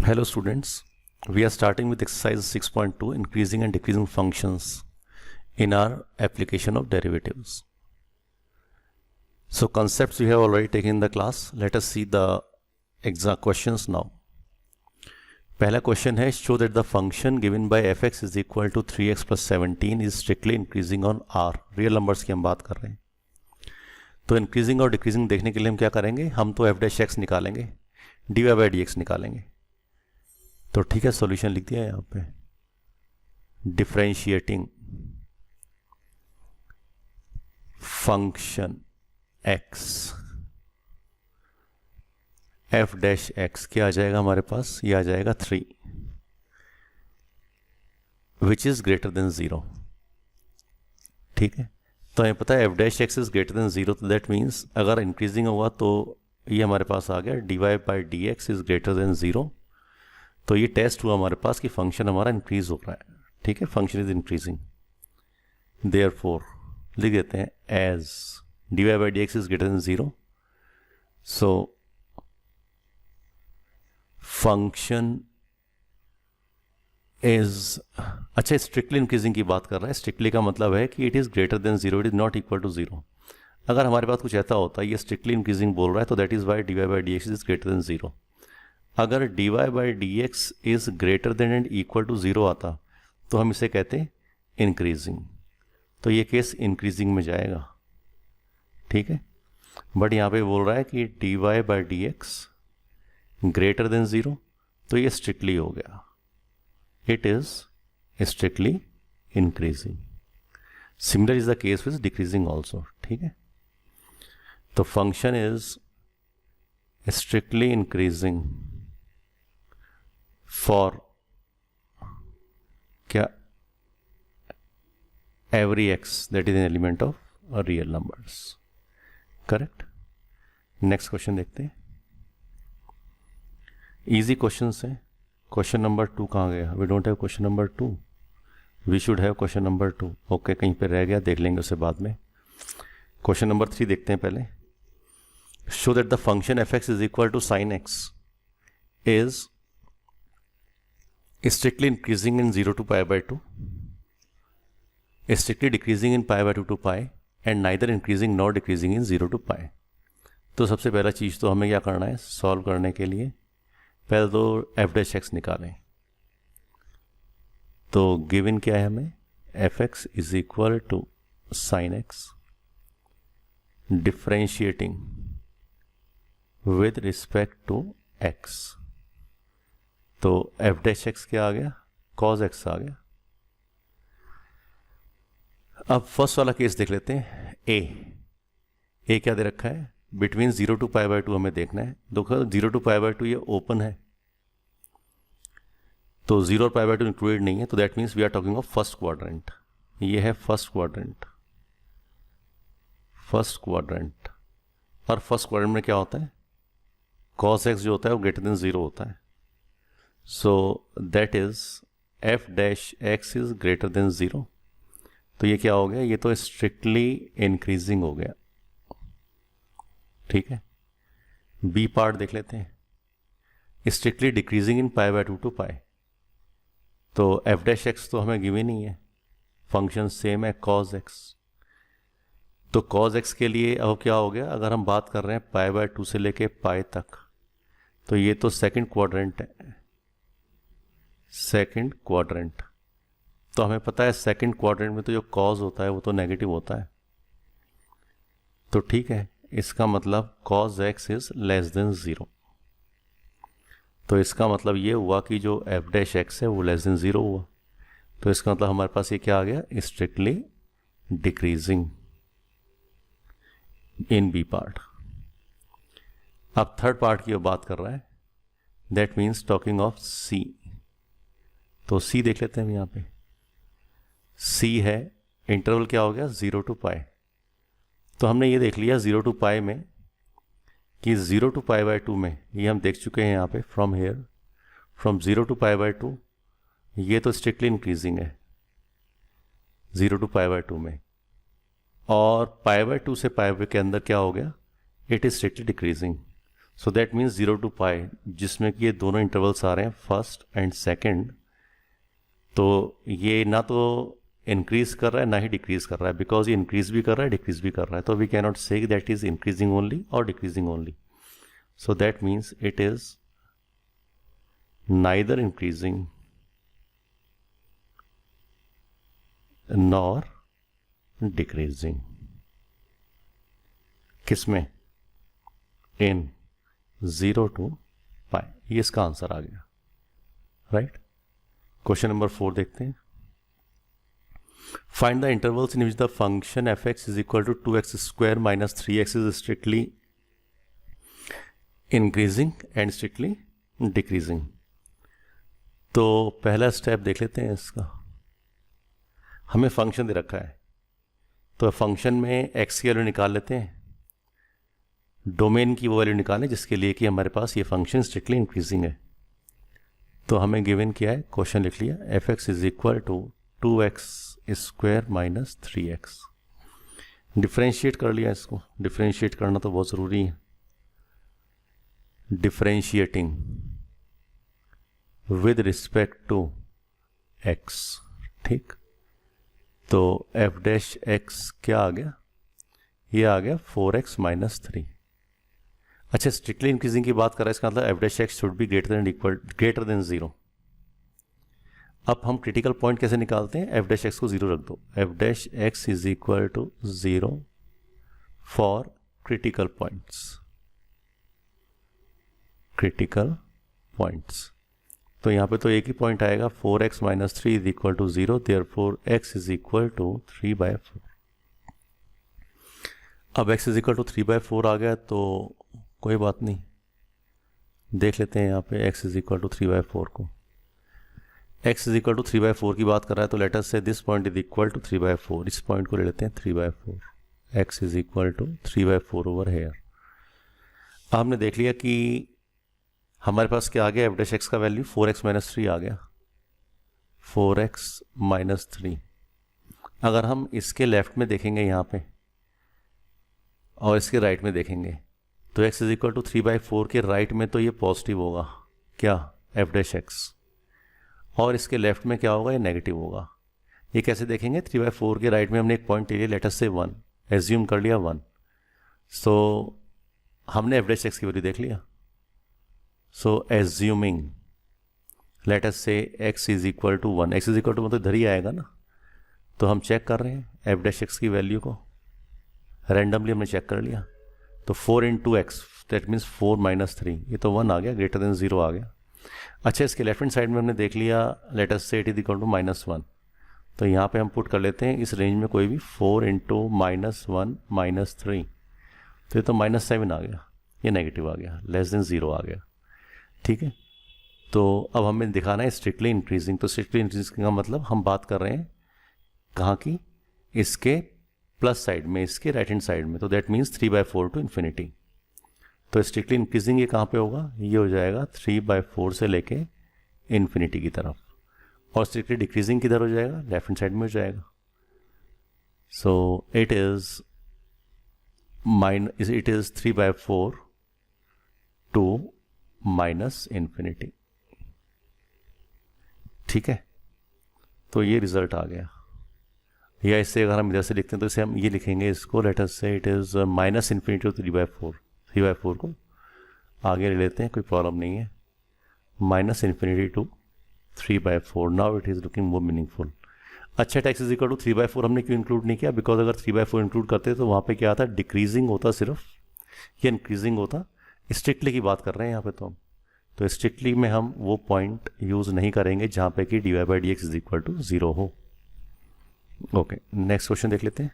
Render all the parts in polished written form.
Hello students, we are starting with exercise 6.2 increasing and decreasing functions in our application of derivatives. So concepts we have already taken in the class. Let us see the exact questions now. पहला question है show that the function given by fx is equal to 3x plus 17 is strictly increasing on r. Real numbers की हम बात कर रहे हैं. तो increasing और डिक्रीजिंग देखने के लिए हम क्या करेंगे, हम तो एफ डैश एक्स निकालेंगे, d Y by D x निकालेंगे. तो ठीक है, सॉल्यूशन लिख दिया है यहाँ पे. Differentiating function x F dash x क्या आ जाएगा हमारे पास, ये आ जाएगा 3 विच इज ग्रेटर देन 0. ठीक है, तो हमें पता है F dash x is greater than 0, तो दैट मीन्स अगर इंक्रीजिंग होगा तो ये हमारे पास आ गया d Y by D x is greater than 0. तो ये टेस्ट हुआ हमारे पास कि फंक्शन हमारा इंक्रीज हो रहा है. ठीक है, फंक्शन इज इंक्रीजिंग. देयरफॉर लिख देते हैं as d Y by D x is greater than 0. So function is, अच्छा स्ट्रिक्टली इंक्रीजिंग की बात कर रहा है. स्ट्रिक्टली का मतलब है कि it is greater than 0, it is not equal to 0. अगर हमारे पास कुछ ऐसा होता है ये स्ट्रिक्टली इंक्रीजिंग बोल रहा है तो that is y d Y by D x is greater than 0. अगर d Y by D x is greater than and equal to 0 आता तो हम इसे कहते हैं इंक्रीजिंग. तो ये केस इंक्रीजिंग में जाएगा. ठीक है, बट यहाँ पे बोल रहा है कि D Y by D X greater than 0, तो ये स्ट्रिक्टली हो गया, it is strictly increasing. Similar is the case with decreasing also. ठीक है, तो function is strictly increasing for क्या, every X that is an element of real numbers. Correct. Next question देखते हैं. इजी क्वेश्चन है. Question number 2 कहाँ गया? We don't have question number 2. We should have question number 2. Okay, कहीं पे रह गया, देख लेंगे उसे बाद में. क्वेश्चन नंबर 3 देखते हैं पहले. Show that the function f x is equal to sine x is strictly increasing in 0 to pi by 2, strictly decreasing in pi by 2 to pi, and neither increasing nor decreasing in 0 to pi. तो सबसे पहला चीज़ तो हमें क्या करना है, solve करने के लिए पहले तो एफ डैश एक्स निकालें. तो गिवन क्या है हमें, f x is equal to sine x differentiating with respect to x. तो एफ डैश एक्स क्या आ गया, कॉज एक्स आ गया. अब फर्स्ट वाला केस देख लेते हैं. ए क्या दे रखा है, बिटवीन 0 टू पाई बाय 2 हमें देखना है. देखो 0 टू पाई बाय 2 ये ओपन है, तो 0 और पाई बाय 2 इंक्लूडेड नहीं है, तो that means we are talking of first quadrant. ये है फर्स्ट क्वाड्रेंट. फर्स्ट क्वाड्रेंट, और फर्स्ट क्वाड्रेंट में क्या होता है, कॉस एक्स जो होता है वो ग्रेटर देन 0 होता है. So that is F dash x is greater than 0. तो ये क्या हो गया, ये तो स्ट्रिक्टली इंक्रीजिंग हो गया. ठीक है, बी पार्ट देख लेते हैं. Strictly decreasing in pi by 2 to pi. तो एफ डैश एक्स तो हमें गिवन नहीं है, फंक्शन सेम है कॉज एक्स. तो कॉज एक्स के लिए अब क्या हो गया, अगर हम बात कर रहे हैं पाई बाय 2 से लेके पाई तक, तो ये तो सेकंड क्वाड्रेंट है. सेकंड क्वाड्रेंट, तो हमें पता है सेकंड क्वाड्रेंट में तो जो कॉज होता है वो तो नेगेटिव होता है. तो ठीक है, इसका मतलब cos x is less than 0. तो इसका मतलब ये हुआ कि जो एफ डैश एक्स है वो लेस देन 0 हुआ. तो इसका मतलब हमारे पास ये क्या आ गया, strictly decreasing in b part. अब थर्ड पार्ट की बात कर रहा है, that means talking of c. तो सी देख लेते हैं हम यहाँ पे. सी है, इंटरवल क्या हो गया 0 टू पाई. तो हमने ये देख लिया 0 टू पाई में कि 0 टू पाई बाय 2 में, ये हम देख चुके हैं यहाँ पे, from here from 0 to pi by 2 ये तो स्ट्रिक्टली इंक्रीजिंग है 0 टू पाई बाय 2 में. और पाई बाय 2 से पाई बाय के अंदर क्या हो गया, it is strictly decreasing. So that means 0 to पाई, जिसमें कि ये दोनों इंटरवल्स आ रहे हैं फर्स्ट एंड सेकेंड, तो ये ना तो इंक्रीज कर रहा है ना ही डिक्रीज कर रहा है, बिकॉज ये इंक्रीज भी कर रहा है डिक्रीज भी कर रहा है, तो we can not say that is increasing only और decreasing only. So that means it is neither increasing nor decreasing. किसमें? इन 0 to पाई. ये इसका आंसर आ गया. राइट. क्वेश्चन नंबर 4 देखते हैं. Find the intervals in which the function f x is equal to 2x square minus 3x is strictly increasing and strictly decreasing. तो पहला step देख लेते हैं इसका. हमें फंक्शन दे रखा है, तो फंक्शन में x की वैल्यू निकाल लेते हैं, डोमेन की वो वैल्यू निकालें जिसके लिए कि हमारे पास ये फंक्शन स्ट्रिक्टली इंक्रीजिंग है. तो हमें गिवन क्या है, क्वेश्चन लिख लिया, f x is equal to 2x square minus 3x. Differentiate कर लिया इसको. डिफ्रेंशिएट करना तो बहुत ज़रूरी है. Differentiating with respect to x. ठीक. तो एफ डैश एक्स क्या आ गया, ये आ गया 4x माइनस 3. अच्छा, स्ट्रिक्टली इंक्रीजिंग की बात कर रहा है, इसका मतलब F dash x should be greater than 0. अब हम क्रिटिकल पॉइंट कैसे निकालते हैं, एफ डैश एक्स को 0 रख दो. F dash x is equal to 0 for critical points. Critical points, तो यहाँ पे तो एक ही पॉइंट आएगा, 4x minus 3 is equal to 0, therefore x is equal to 3/4. अब x इज इक्वल टू 3/4 आ गया, तो कोई बात नहीं, देख लेते हैं यहाँ पे x इज इक्वल टू 3/4 को. x इज इक्वल टू 3/4 की बात कर रहा है, तो let us say this point is equal to 3/4. इस पॉइंट को ले लेते हैं 3/4. x is equal to 3/4 over here. हमने देख लिया कि हमारे पास क्या आ गया, एफ डैश एक्स का वैल्यू 4x माइनस 3 आ गया. 4x minus 3. अगर हम इसके लेफ्ट में देखेंगे यहाँ पे और इसके राइट में देखेंगे, तो x इज इक्वल टू 3/4 के राइट में तो ये पॉजिटिव होगा, क्या, एफ डैश एक्स, और इसके लेफ्ट में क्या होगा, ये नेगेटिव होगा. ये कैसे देखेंगे, 3/4 के राइट में हमने एक पॉइंट ले लिया, लेट अस से 1, एज्यूम कर लिया 1. सो हमने एफ डैश एक्स की वैल्यू देख लिया. So assuming let us say x is equal to 1, x is equal to मतलब इधर ही आएगा ना, तो हम चेक कर रहे हैं एफ डैश एक्स की वैल्यू को, रैंडमली हमने चेक कर लिया. तो 4 into x that means 4 minus 3, ये तो 1 आ गया, ग्रेटर देन 0 आ गया. अच्छा, इसके लेफ्ट हैंड साइड में हमने देख लिया, late us say it is equal to -1, तो यहाँ पे हम पुट कर लेते हैं इस रेंज में कोई भी 4 इंटू -1 माइनस 3, तो ये तो -7 आ गया, ये नेगेटिव आ गया, लेस देन 0 आ गया. ठीक है. तो अब हमें दिखाना है स्ट्रिक्टली इंक्रीजिंग. तो स्ट्रिक्टली इंक्रीजिंग का मतलब हम बात कर रहे हैं कहाँ की, इसके प्लस साइड में, इसके राइट हैंड साइड में, तो दैट मीन्स 3/4 टू इन्फिनिटी. तो स्ट्रिक्टली इंक्रीजिंग ये कहाँ पे होगा, ये हो जाएगा 3/4 से लेके इन्फिनिटी की तरफ. और स्ट्रिक्टली डिक्रीजिंग किधर हो जाएगा, लेफ्ट हैंड साइड में हो जाएगा. So it is 3/4 to minus infinity. ठीक है. तो ये रिजल्ट आ गया. या इससे अगर हम इधर से लिखते हैं तो इसे हम ये लिखेंगे, इसको let us say it is minus infinity to 3/4 को आगे ले लेते हैं, कोई प्रॉब्लम नहीं है. Minus infinity to 3/4. Now it is looking more meaningful. अच्छा, x इज इक्वल टू 3/4 हमने क्यों इंक्लूड नहीं किया, बिकॉज अगर 3/4 इंक्लूड करते तो वहाँ पे क्या आता, डिक्रीजिंग होता सिर्फ, या इंक्रीजिंग होता. स्ट्रिक्टली की बात कर रहे हैं यहाँ पे तो हम, तो स्ट्रिक्टली में हम वो पॉइंट यूज़ नहीं करेंगे जहाँ पे कि dy/dx इज इक्वल टू 0 हो. ओके, नेक्स्ट क्वेश्चन देख लेते हैं.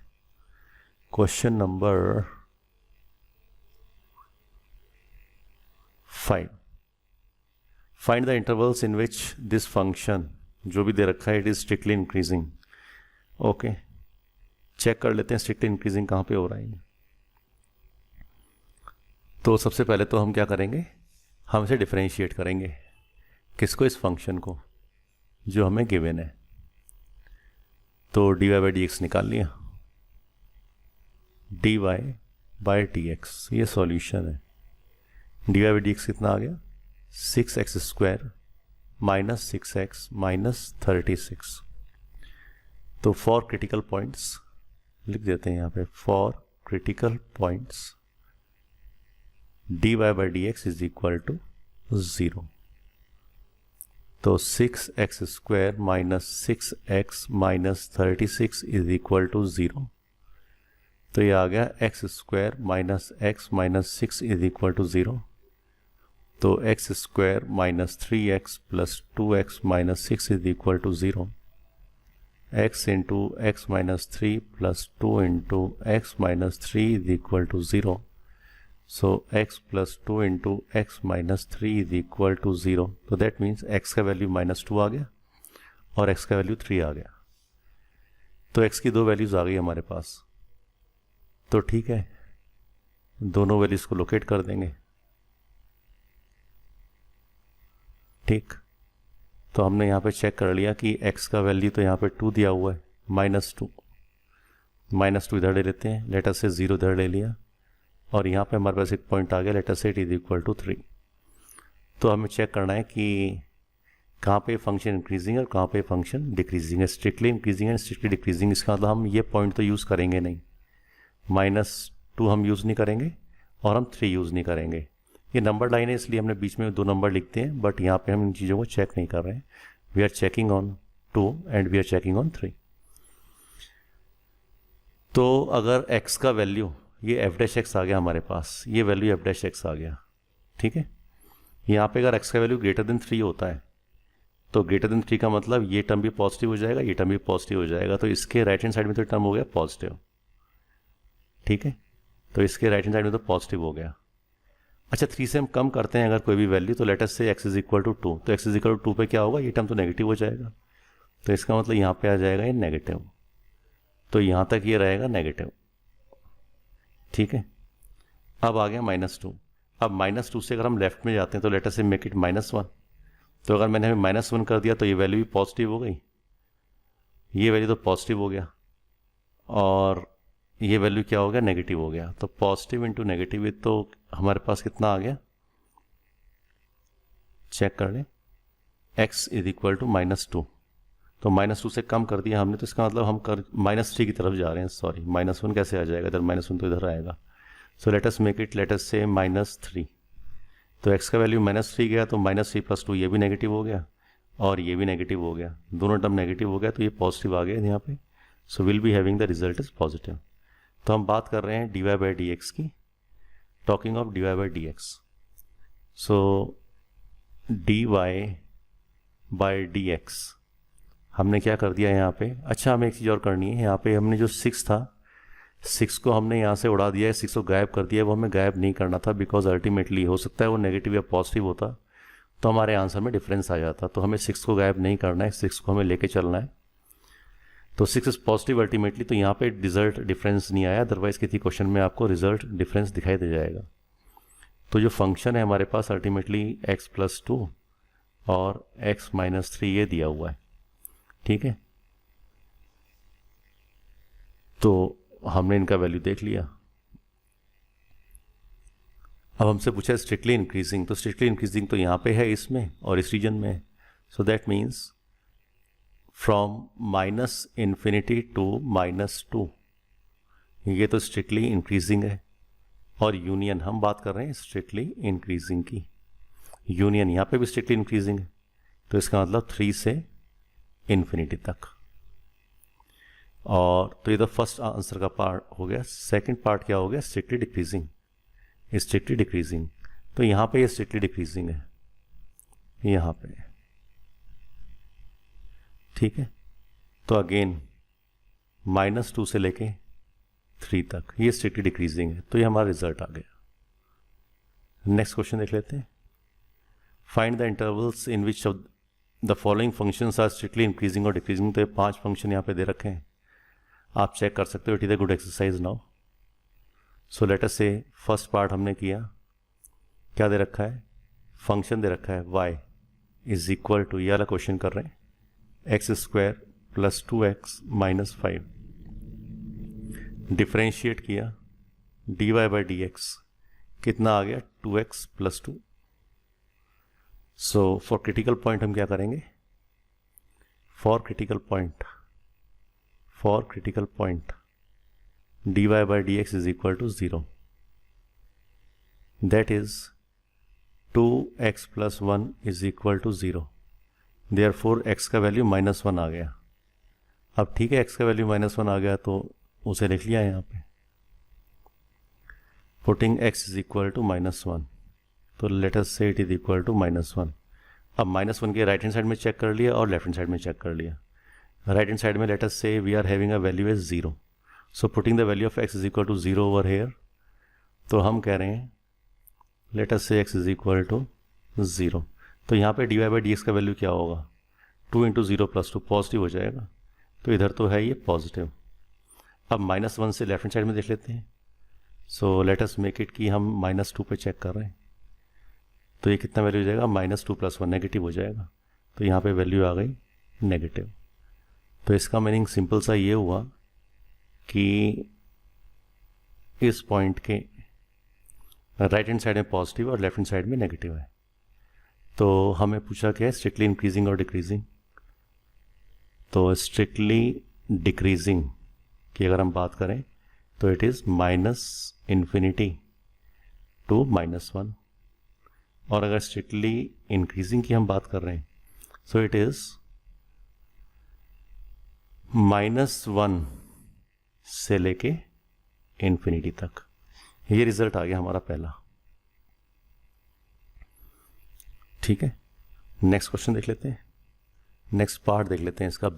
Question number 5. Find the intervals in which this function, जो भी दे रखा है, it is strictly increasing. Okay, check कर लेते हैं स्ट्रिक्टली इंक्रीजिंग कहाँ पे हो रहा है. तो सबसे पहले तो हम क्या करेंगे, हम इसे डिफरेंशिएट करेंगे. किसको, इस फंक्शन को जो हमें गिवन है. तो dy/dx निकाल लिया, dy/dx ये सॉल्यूशन है. D Y by D x कितना आ गया 6x square minus 6x minus 36। तो फॉर क्रिटिकल पॉइंट्स लिख देते हैं यहाँ पे, for critical points d Y by D x is equal to 0। तो 6x square minus 6x minus 36 is equal to 0। तो ये आ गया x square minus x minus 6 is equal to 0। तो x square minus 3x plus 2x minus 6 is equal to 0। x into x minus 3 plus 2 into x minus 3 is equal to 0। So x plus 2 into x minus 3 is equal to 0. तो that means x का value -2 आ गया और x का value 3 आ गया। तो x की दो वैल्यूज आ गई हमारे पास। तो ठीक है, दोनों वैल्यूज को लोकेट कर देंगे। ठीक, तो हमने यहाँ पे चेक कर लिया कि x का वैल्यू तो यहाँ पे 2 दिया हुआ है, -2 इधर ले लेते हैं, लेटर से 0 इधर ले लिया और यहाँ पे हमारे पास एक पॉइंट आ गया, लेटर से इट इज इक्वल टू 3। तो हमें चेक करना है कि कहाँ पे फंक्शन इंक्रीजिंग है और कहाँ पे फंक्शन डिक्रीजिंग है, स्ट्रिक्टली इंक्रीजिंग है स्ट्रिक्टली डिक्रीजिंग। इसका मतलब हम ये पॉइंट तो यूज़ करेंगे नहीं, -2 हम यूज़ नहीं करेंगे और हम 3 यूज़ नहीं करेंगे। ये नंबर लाइन है इसलिए हमने बीच में 2 नंबर लिखते हैं, बट यहाँ पे हम इन चीज़ों को चेक नहीं कर रहे हैं। We are checking on 2 and we are checking on 3। तो अगर x का वैल्यू, ये एफ डैश एक्स आ गया हमारे पास, ये वैल्यू एफ डैश एक्स आ गया, ठीक है। यहाँ पे अगर x का वैल्यू ग्रेटर देन 3 होता है तो ग्रेटर देन 3 का मतलब ये टर्म भी पॉजिटिव हो जाएगा, ये टर्म भी पॉजिटिव हो जाएगा। तो इसके राइट हैंड साइड में तो टर्म हो गया पॉजिटिव, ठीक है। तो इसके राइट हैंड साइड में तो पॉजिटिव हो गया। अच्छा, 3 से हम कम करते हैं अगर कोई भी वैल्यू, तो लेट अस से x इज इक्वल टू 2। तो x इज इक्वल टू 2 पे क्या होगा, ये टर्म तो नेगेटिव हो जाएगा। तो इसका मतलब यहाँ पे आ जाएगा ये नेगेटिव, तो यहाँ तक ये रहेगा नेगेटिव, ठीक है। अब आ गया -2। अब -2 से अगर हम लेफ्ट में जाते हैं तो लेट अस से मेक इट -1। तो अगर मैंने हमें -1 कर दिया तो ये वैल्यू भी पॉजिटिव हो गई, ये वैल्यू तो पॉजिटिव हो गया और ये वैल्यू क्या हो गया, नेगेटिव हो गया। तो पॉजिटिव इंटू नेगेटिव, तो हमारे पास कितना आ गया, चेक कर लें, x इज इक्वल टू -2। तो -2 से कम कर दिया हमने, तो इसका मतलब हम -3 की तरफ जा रहे हैं। सॉरी, -1 कैसे आ जाएगा इधर, -1 तो इधर आएगा। So let us make it, late us से -3। तो x का वैल्यू -3 गया, तो -3 + 2 ये भी नेगेटिव हो गया और ये भी नेगेटिव हो गया, दोनों टर्म नेगेटिव हो गया, तो ये पॉजिटिव आ गया यहाँ पे। So will be having the result is positive. तो हम बात कर रहे हैं dy बाई डी एक्स की, talking of dy by D x. So dy by D x हमने क्या कर दिया यहाँ पे। अच्छा, हमें एक चीज़ और करनी है, यहाँ पे हमने जो 6 था, 6 को हमने यहाँ से उड़ा दिया है, 6 को गायब कर दिया है। वो हमें गायब नहीं करना था, बिकॉज अल्टीमेटली हो सकता है वो नेगेटिव या पॉजिटिव होता तो हमारे आंसर में डिफरेंस आ जाता। तो हमें 6 को गायब नहीं करना है, 6 को हमें लेके चलना है। तो 6 इज पॉजिटिव अल्टीमेटली, तो यहाँ पे रिजल्ट डिफरेंस नहीं आया, अदरवाइज किसी क्वेश्चन में आपको रिजल्ट डिफरेंस दिखाई दे जाएगा। तो जो फंक्शन है हमारे पास अल्टीमेटली x + 2 और x - 3 ये दिया हुआ है, ठीक है। तो हमने इनका वैल्यू देख लिया। अब हमसे पूछा स्ट्रिक्टली इंक्रीजिंग, तो स्ट्रिक्टली इंक्रीजिंग तो यहाँ पे है इसमें और इस रीजन में। So that means from -∞ to -2, ये तो स्ट्रिक्टली इंक्रीजिंग है। और यूनियन हम बात कर रहे हैं स्ट्रिक्टली इंक्रीजिंग की, यूनियन यहाँ पे भी स्ट्रिक्टली इंक्रीजिंग है। तो इसका मतलब 3 से इन्फिनिटी तक। और तो ये तो फर्स्ट आंसर का पार्ट हो गया। सेकंड पार्ट क्या हो गया, स्ट्रिक्टली डिक्रीजिंग, स्ट्रिक्टली डिक्रीजिंग। तो यहाँ पे ये स्ट्रिक्टली डिक्रीजिंग है यहाँ पे, ठीक है। तो अगेन -2 से लेके 3 तक ये स्ट्रिक्टली डिक्रीजिंग है। तो ये हमारा रिजल्ट आ गया। नेक्स्ट क्वेश्चन देख लेते हैं। Find the intervals in which of the following functions are strictly increasing और डिक्रीजिंग। तो ये 5 फंक्शन यहाँ पे दे रखे हैं, आप चेक कर सकते हो। It is a good exercise now. So let us से फर्स्ट पार्ट हमने किया, क्या दे रखा है, फंक्शन दे रखा है y इज इक्वल टू, ये वाला क्वेश्चन कर रहे हैं, x² + 2x - 5। डिफ्रेंशिएट किया, dy बाई डी एक्स कितना आ गया 2x plus 2। So for critical point हम क्या करेंगे, for critical point dy by dx is equal to 0, that is 2x plus 1 is equal to 0, therefore x का value -1 आ गया। अब ठीक है, x का वैल्यू -1 आ गया तो उसे लिख लिया यहाँ पे, putting x is equal to -1, तो let us say it is equal to -1। अब -1 के राइट हैंड साइड में चेक कर लिया और लेफ्ट हैंड साइड में चेक कर लिया। राइट हैंड साइड में let us say we are having a value as 0, so putting the value of x is equal to 0 over here, तो हम कह रहे हैं लेट अस से x इज इक्वल टू 0, तो यहाँ पे dy बाई dx का वैल्यू क्या होगा, 2 × 0 + 2 पॉजिटिव हो जाएगा, तो इधर तो है ये पॉजिटिव। अब -1 से लेफ्ट हैंड साइड में देख लेते हैं, so let us make it कि हम -2 पे चेक कर रहे हैं, तो ये कितना वैल्यू हो जाएगा, -2 + 1 नेगेटिव हो जाएगा, तो यहाँ पे वैल्यू आ गई नेगेटिव। तो इसका मीनिंग सिंपल सा ये हुआ कि इस पॉइंट के राइट हैंड साइड में पॉजिटिव और लेफ्ट हैंड साइड में नेगेटिव है। तो हमें पूछा क्या है, स्ट्रिक्टली इंक्रीजिंग और डिक्रीजिंग, तो स्ट्रिक्टली डिक्रीजिंग की अगर हम बात करें तो इट इज़ -∞ to -1, और अगर स्ट्रिक्टली इंक्रीजिंग की हम बात कर रहे हैं सो इट इज़ -1 से लेके इन्फिनिटी तक। ये रिजल्ट आ गया हमारा पहला। ठीक है, नेक्स्ट क्वेश्चन देख लेते हैं, नेक्स्ट पार्ट देख लेते हैं इसका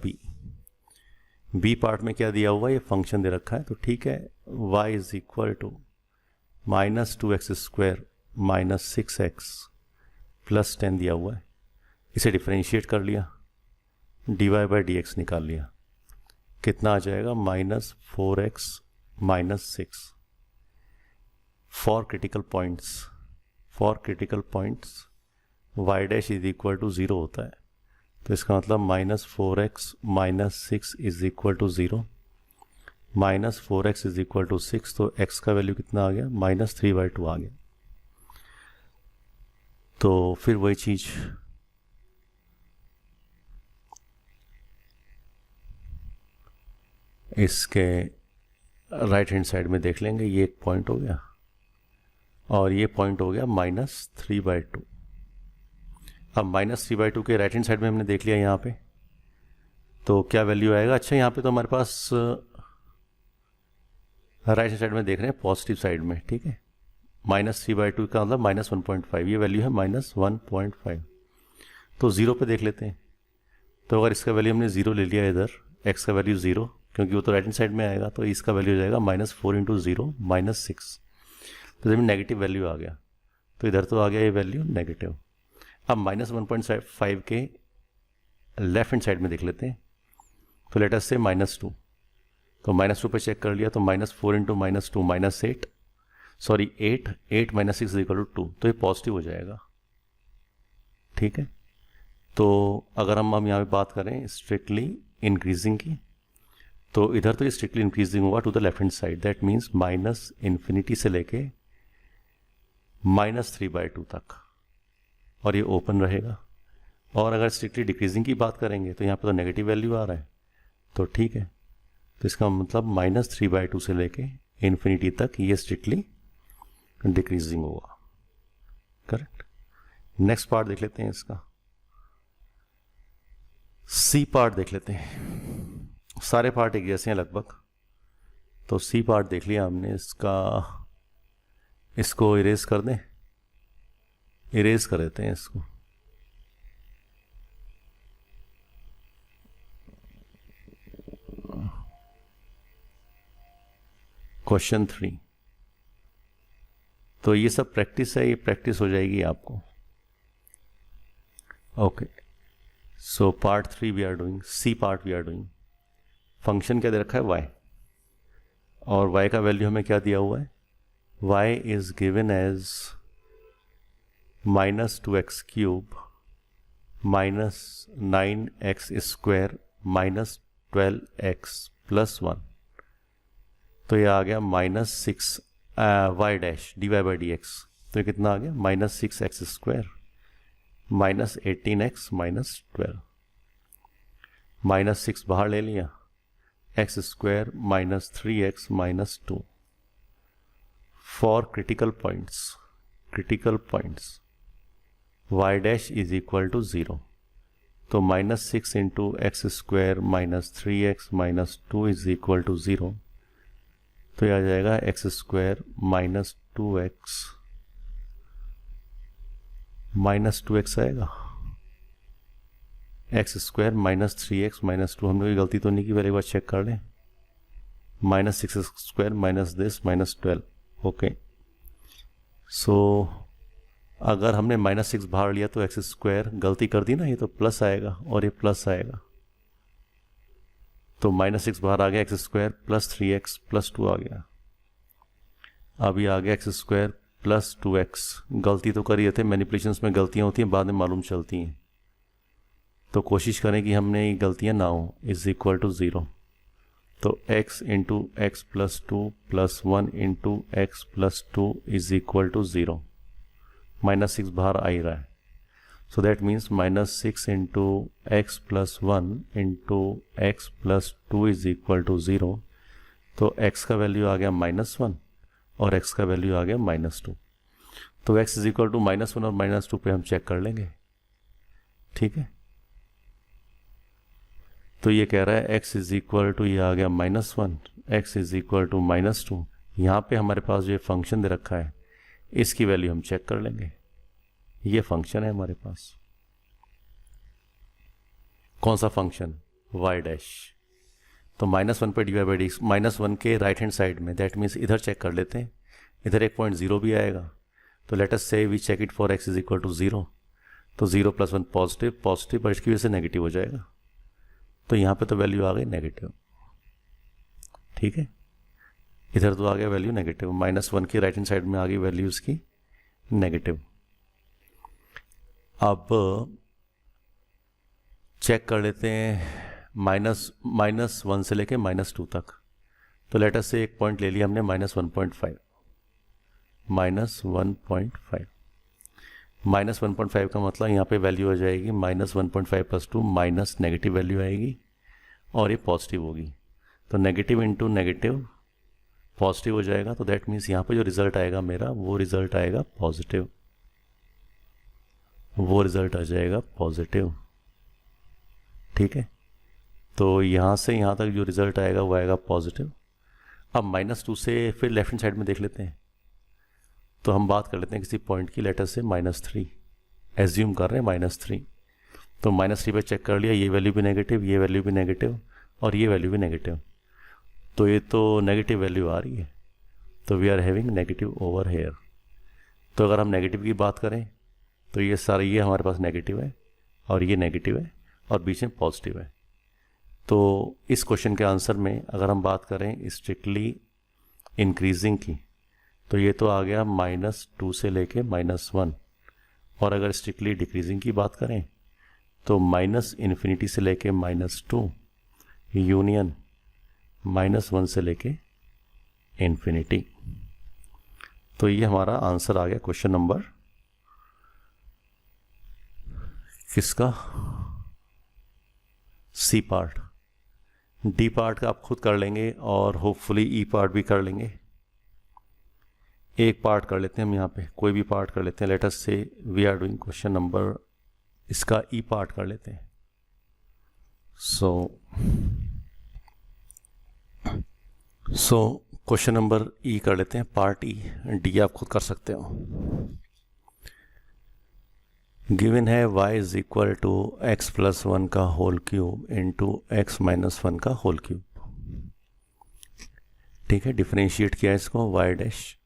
बी पार्ट में क्या दिया हुआ है, ये फंक्शन दे रखा है, तो ठीक है, y is equal to -2x² -6x + 10 दिया हुआ है, इसे डिफरेंशिएट कर लिया, dy बाई dx निकाल लिया, कितना आ जाएगा, -4x -6। For critical points y dash is equal to 0 होता है, तो इसका मतलब -4x -6 is equal to 0, -4x is equal to 6, तो x का वैल्यू कितना आ गया, -3/2 आ गया। तो फिर वही चीज़ इसके राइट हैंड साइड में देख लेंगे, ये एक पॉइंट हो गया और ये पॉइंट हो गया -3/2। अब -3/2 के राइट हैंड साइड में हमने देख लिया यहाँ पे, तो क्या वैल्यू आएगा, अच्छा यहाँ पे तो हमारे पास राइट हैंड साइड में देख रहे हैं पॉजिटिव साइड में, ठीक है, -3/2 का मतलब -1.5, ये वैल्यू है -1.5, तो 0 पे देख लेते हैं। तो अगर इसका वैल्यू हमने 0 ले लिया इधर, x का वैल्यू 0, क्योंकि वो तो राइट हैंड साइड में आएगा, तो इसका वैल्यू हो जाएगा -4 × 0 -6, तो जब नेगेटिव वैल्यू आ गया, तो इधर तो आ गया ये वैल्यू नेगेटिव। अब -1.5 के लेफ्ट हैंड साइड में देख लेते हैं, तो लेट अस से -2, तो -2 पे चेक कर लिया, तो -4 × -2 -8, सॉरी 8 -6 = 2, तो ये पॉजिटिव हो जाएगा। ठीक है, तो अगर हम यहाँ पे बात करें स्ट्रिक्टली इंक्रीजिंग की, तो इधर तो ये स्ट्रिक्टली इंक्रीजिंग होगा to the left hand side, that means -∞ से लेके -3/2 तक, और ये ओपन रहेगा। और अगर स्ट्रिक्टली डिक्रीजिंग की बात करेंगे तो यहाँ पे तो नेगेटिव वैल्यू आ रहा है, तो ठीक है, तो इसका मतलब -3/2 से लेके इन्फिनिटी तक ये स्ट्रिक्टली डिक्रीजिंग होगा। करेक्ट। नेक्स्ट पार्ट देख लेते हैं इसका, सी पार्ट देख लेते हैं। सारे पार्ट एक जैसे हैं लगभग, तो सी पार्ट देख लिया हमने, इसको इरेज कर दें, इरेज कर देते हैं इसको। क्वेश्चन 3, तो ये सब प्रैक्टिस है, ये प्रैक्टिस हो जाएगी आपको। Okay, so part 3 we are doing, c part we are doing. Function क्या दे रखा है, y, और y का वैल्यू हमें क्या दिया हुआ है, y is given as -2x³ -9x² -12x + 1, तो ये आ गया -6 y dash dy by dx, तो ये कितना आ गया -6x² -18x -12, -6 बाहर ले लिया, x² -3x -2 for critical points y dash is equal to 0। तो -6 into x² -3x -2 is equal to 0। तो यह आ जाएगा x² -2x आएगा, x² -3x -2, हमने कोई गलती तो नहीं की, पहले एक बार चेक कर लें। -6x² -12, okay. सो अगर हमने -6 बाहर लिया तो x² गलती कर दी ना, ये तो प्लस आएगा और ये प्लस आएगा, तो -6 बाहर आ गया, x² +3x +2 आ गया। अब ये आ गया x² +2x, गलती तो करिए थे, मैनिपुलेशंस में गलतियाँ होती हैं, बाद में मालूम चलती हैं, तो कोशिश करें कि हमने ये गलतियाँ ना हो, इज इक्वल टू 0। तो x into x +2 +1 into x +2 is equal to 0। -6 बाहर आ ही रहा है, so that means -6 into x +1 into x +2 is equal to 0। तो x का वैल्यू आ गया -1 और x का वैल्यू आ गया -2। तो x इज इक्वल टू -1 और -2 पे हम चेक कर लेंगे, ठीक है। तो ये कह रहा है x इज इक्वल टू, ये आ गया -1, x इज इक्वल टू -2। यहाँ पे हमारे पास जो ये फंक्शन दे रखा है, इसकी वैल्यू हम चेक कर लेंगे। ये फंक्शन है हमारे पास, कौन सा फंक्शन, y डैश। तो -1 पे dy/dx, -1 के राइट हैंड साइड में, दैट मीन्स इधर चेक कर लेते हैं, इधर एक पॉइंट 0 भी आएगा। तो let us say we check it for x is equal to 0। तो 0 + 1 पॉजिटिव, पर इसकी वजह से नेगेटिव हो जाएगा, तो यहाँ पे तो वैल्यू आ गई नेगेटिव, ठीक है। इधर तो आ गया वैल्यू नेगेटिव, -1 की राइट हैंड साइड में आ गई वैल्यू उसकी नेगेटिव। अब चेक कर लेते हैं -1 से लेके -2 तक। तो लेट अस से एक पॉइंट ले लिया हमने -1.5, -1.5 का मतलब यहाँ पे वैल्यू आ जाएगी -1.5 + 2 माइनस नेगेटिव वैल्यू आएगी और ये पॉजिटिव होगी। तो नेगेटिव इंटू नेगेटिव पॉजिटिव हो जाएगा, तो दैट मीन्स यहाँ पे जो रिजल्ट आएगा मेरा, वो रिजल्ट आएगा पॉजिटिव, वो रिजल्ट आ जाएगा पॉजिटिव, ठीक है। तो यहाँ से यहाँ तक जो रिजल्ट आएगा वो आएगा पॉजिटिव। अब -2 से फिर लेफ्ट हैंड साइड में देख लेते हैं, तो हम बात कर लेते हैं किसी पॉइंट की, लेटर से -3 एज्यूम कर रहे हैं, -3। तो -3 पे चेक कर लिया, ये वैल्यू भी नेगेटिव, ये वैल्यू भी नेगेटिव और ये वैल्यू भी नेगेटिव, तो ये तो नेगेटिव वैल्यू आ रही है, तो we are having negative over here. तो अगर हम नेगेटिव की बात करें तो ये सारा, ये हमारे पास नेगेटिव है और ये नेगेटिव है और बीच में पॉजिटिव है। तो इस क्वेश्चन के आंसर में अगर हम बात करें स्ट्रिक्टली इंक्रीजिंग की, तो ये तो आ गया -2 से लेके -1, और अगर स्ट्रिक्टली डिक्रीजिंग की बात करें तो -∞ से लेके -2 यूनियन -1 से लेके इन्फिनिटी। तो ये हमारा आंसर आ गया क्वेश्चन नंबर किसका, सी पार्ट। डी पार्ट का आप खुद कर लेंगे और होपफुली ई पार्ट भी कर लेंगे। एक पार्ट कर लेते हैं हम, यहाँ पे कोई भी पार्ट कर लेते हैं। Let us say we are doing question number, इसका ई पार्ट कर लेते हैं। सो क्वेश्चन नंबर ई कर लेते हैं, पार्ट ई। डी आप खुद कर सकते हो। गिवन है y is equal to x + 1 का होल क्यूब इंटू x - 1 का होल क्यूब, ठीक है। डिफरेंशिएट किया इसको y डैश।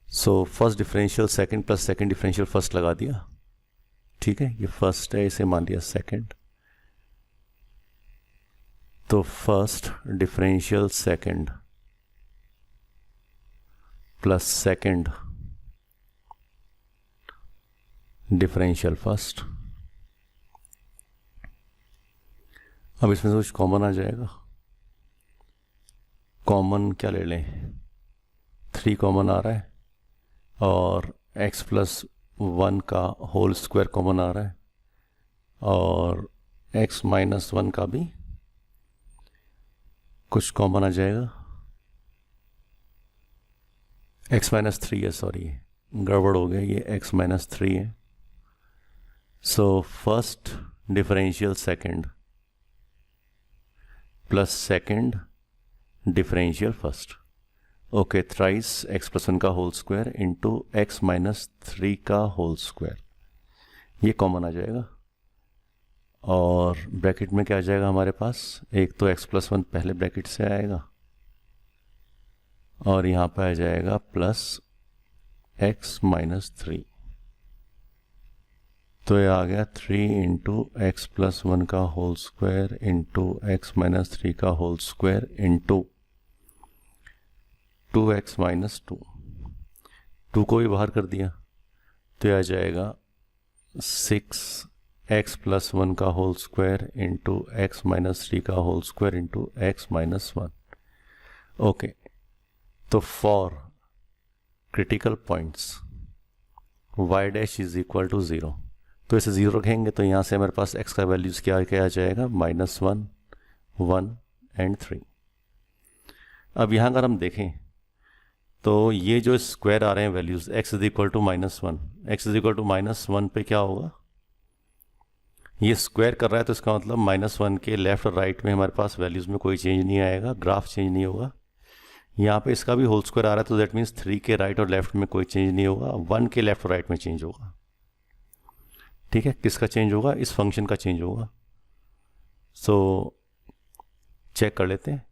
सो first differential second plus second differential first लगा दिया, ठीक है। ये फर्स्ट है, इसे मान लिया सेकंड। तो first differential second plus second differential first. अब इसमें से कुछ कॉमन आ जाएगा। कॉमन क्या ले लें, 3 कॉमन आ रहा है। और x प्लस 1 का होल स्क्वायर कॉमन आ रहा है और x माइनस 1 का भी कुछ कॉमन आ जाएगा। x माइनस 3 है, सॉरी गड़बड़ हो गया, ये x माइनस 3 है। So first differential second plus second differential first. Okay, thrice x plus 1 का whole square into x minus 3 का होल स्क्वायर, ये कॉमन आ जाएगा। और ब्रैकेट में क्या आ जाएगा हमारे पास, एक तो x प्लस 1 पहले ब्रैकेट से आएगा और यहाँ पे आ जाएगा प्लस x माइनस 3। तो ये आ गया 3 इंटू एक्स प्लस 1 का whole square into x minus 3 का whole square into 2x minus 2। 2 को भी बाहर कर दिया तो ये आ जाएगा 6x प्लस 1 का whole square into x minus 3 का whole square into x minus 1। Okay, तो for critical points y dash is equal to 0, तो इसे 0 रखेंगे तो यहाँ से हमारे पास x का वैल्यूज़ क्या आ जाएगा, -1, 1 एंड 3। अब यहाँ अगर हम देखें तो ये जो स्क्वायर आ रहे हैं values x is equal to -1, x is equal to -1 पे क्या होगा, ये स्क्वायर कर रहा है तो इसका मतलब -1 के लेफ्ट और राइट में हमारे पास वैल्यूज़ में कोई चेंज नहीं आएगा, ग्राफ चेंज नहीं होगा। यहाँ पे इसका भी होल स्क्वायर आ रहा है तो दैट मीन्स 3 के राइट और लेफ्ट में कोई चेंज नहीं होगा, 1 के लेफ्ट और राइट में चेंज होगा। ठीक है, किसका चेंज होगा, इस फंक्शन का चेंज होगा। सो चेक कर लेते हैं।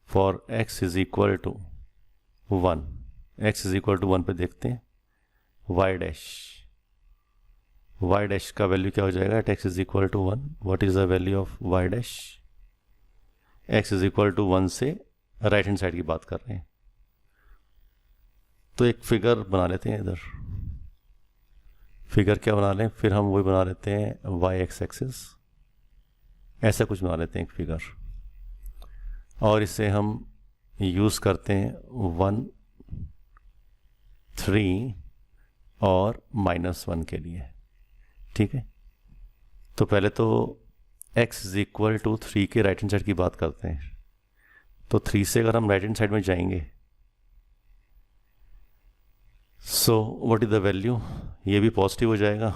For x is equal to 1, x is equal to 1 पे देखते हैं y डैश का वैल्यू क्या हो जाएगा at x is equal to 1। What is the value of y dash, x is equal to 1 से राइट हैंड साइड की बात कर रहे हैं तो एक फिगर बना लेते हैं। इधर फिगर क्या बना लें, फिर हम वही बना लेते हैं y एक्सिस, ऐसा कुछ बना लेते हैं एक फिगर और इसे हम यूज़ करते हैं 1, 3 और -1 के लिए। ठीक है, तो पहले तो x इज इक्वल टू 3 के राइट हैंड साइड की बात करते हैं। तो 3 से अगर हम राइट हैंड साइड में जाएंगे so what is the value, ये भी पॉजिटिव हो जाएगा,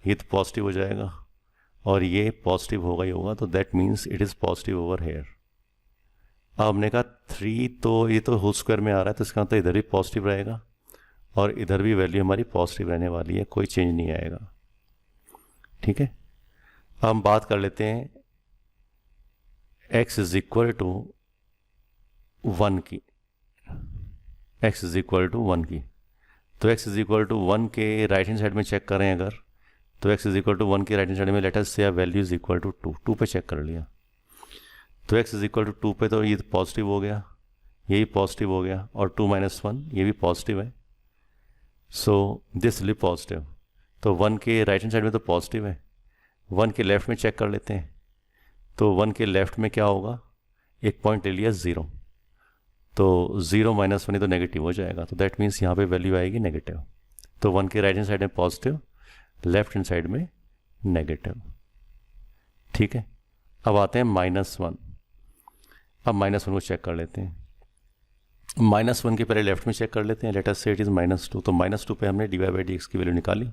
ये तो पॉजिटिव हो जाएगा और ये पॉजिटिव होगा ही होगा, तो that means it is positive over here. अब हमने कहा 3 तो ये तो होल स्क्वायर में आ रहा है तो इसका मतलब इधर भी पॉजिटिव रहेगा और इधर भी वैल्यू हमारी पॉजिटिव रहने वाली है, कोई चेंज नहीं आएगा। ठीक है, अब हम बात कर लेते हैं x इज इक्वल टू 1 की, x इज इक्वल टू 1 की, तो x इज इक्वल टू 1 के राइट हैंड साइड में चेक करें अगर, तो x इज इक्वल टू 1 के राइट हैंड साइड में लेटर से वैल्यू इज इक्वल टू 2 पे चेक कर लिया तो x इज इक्वल टू 2 पे तो ये पॉजिटिव हो गया, ये भी पॉजिटिव हो गया और 2 - 1 ये भी पॉजिटिव है। So this will be positive, तो 1 के राइट हैंड साइड में तो पॉजिटिव है, 1 के लेफ्ट में चेक कर लेते हैं तो 1 के लेफ्ट में क्या होगा, एक पॉइंट ले लिया 0, तो 0 - 1 ही तो नेगेटिव हो जाएगा, तो दैट मीन्स यहाँ पे वैल्यू आएगी नेगेटिव। तो 1 के राइट हैंड साइड में पॉजिटिव, लेफ्ट हैंड साइड में नेगेटिव। ठीक है, अब आते हैं -1। अब -1 को चेक कर लेते हैं, -1 के पहले लेफ्ट में चेक कर लेते हैं, let us say it is -2, तो -2 पे हमने dy/dx की वैल्यू निकाली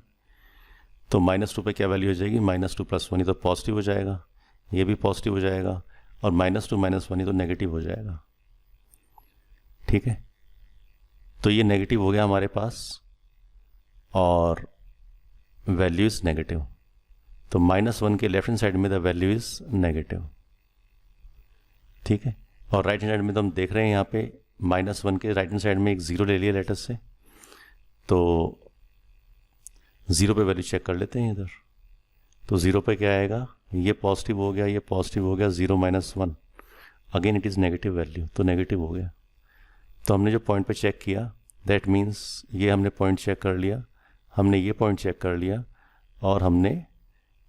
तो -2 पे क्या वैल्यू हो जाएगी, -2 + 1 ही तो पॉजिटिव हो जाएगा, ये भी पॉजिटिव हो जाएगा और -2 - 1 ही तो नेगेटिव हो जाएगा। ठीक है, तो ये नेगेटिव हो गया हमारे पास और वैल्यू इज़ नेगेटिव, तो -1 के लेफ्ट हैंड साइड में द वैल्यू इज़ नेगेटिव। ठीक है, और राइट हैंड साइड में तो हम देख रहे हैं यहाँ पे -1 के राइट हैंड साइड में एक 0 ले लिया लेटर से, तो 0 पे वैल्यू चेक कर लेते हैं इधर, तो 0 पे क्या आएगा, ये पॉजिटिव हो गया, ये पॉजिटिव हो गया, 0 - 1 again it is negative value, तो नेगेटिव हो गया। तो हमने जो पॉइंट पे चेक किया दैट मीन्स ये हमने पॉइंट चेक कर लिया, हमने ये पॉइंट चेक कर लिया और हमने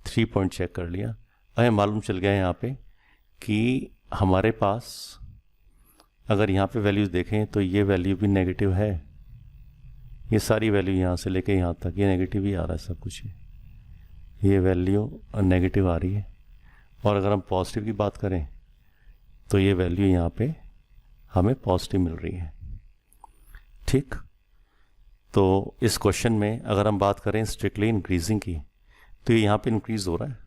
3 पॉइंट चेक कर लिया। हमें मालूम चल गया यहाँ पे कि हमारे पास अगर यहाँ पे वैल्यूज़ देखें तो ये वैल्यू भी नेगेटिव है, ये सारी वैल्यू यहाँ से लेके यहाँ तक ये नेगेटिव ही आ रहा है सब कुछ, ये वैल्यू नेगेटिव आ रही है। और अगर हम पॉजिटिव की बात करें तो ये वैल्यू यहाँ पे हमें पॉजिटिव मिल रही है। ठीक, तो इस क्वेश्चन में अगर हम बात करें स्ट्रिक्टली इंक्रीजिंग की, तो ये यहाँ पे इंक्रीज हो रहा है।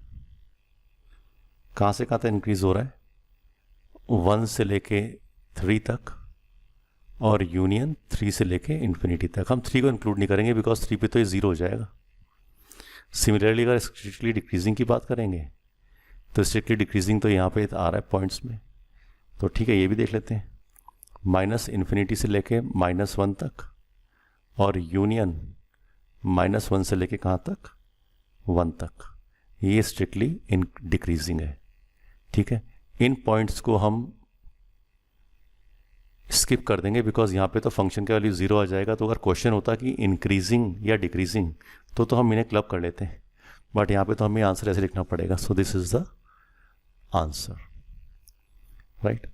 कहाँ से कहाँ तक इंक्रीज हो रहा है? 1 से लेके 3 तक, और यूनियन 3 से लेके इन्फिनिटी तक। हम 3 को इंक्लूड नहीं करेंगे बिकॉज 3 पे तो ये 0 हो जाएगा। सिमिलरली अगर स्ट्रिक्टली डिक्रीजिंग की बात करेंगे तो स्ट्रिक्टली डिक्रीजिंग तो यहाँ पे आ रहा है पॉइंट्स में, तो ठीक है ये भी देख लेते हैं। माइनस इन्फिनिटी से लेके -1 तक, और यूनियन -1 से लेके कहाँ तक? 1 तक। ये स्ट्रिक्टली इन डिक्रीजिंग है। ठीक है, इन पॉइंट्स को हम स्किप कर देंगे बिकॉज यहाँ पे तो फंक्शन का वैल्यू 0 आ जाएगा। तो अगर क्वेश्चन होता कि इंक्रीजिंग या डिक्रीजिंग तो हम इन्हें क्लब कर लेते हैं, बट यहाँ पे तो हमें आंसर ऐसे लिखना पड़ेगा। So this is the answer, right.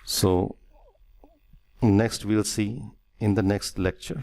So next we will see in the next lecture.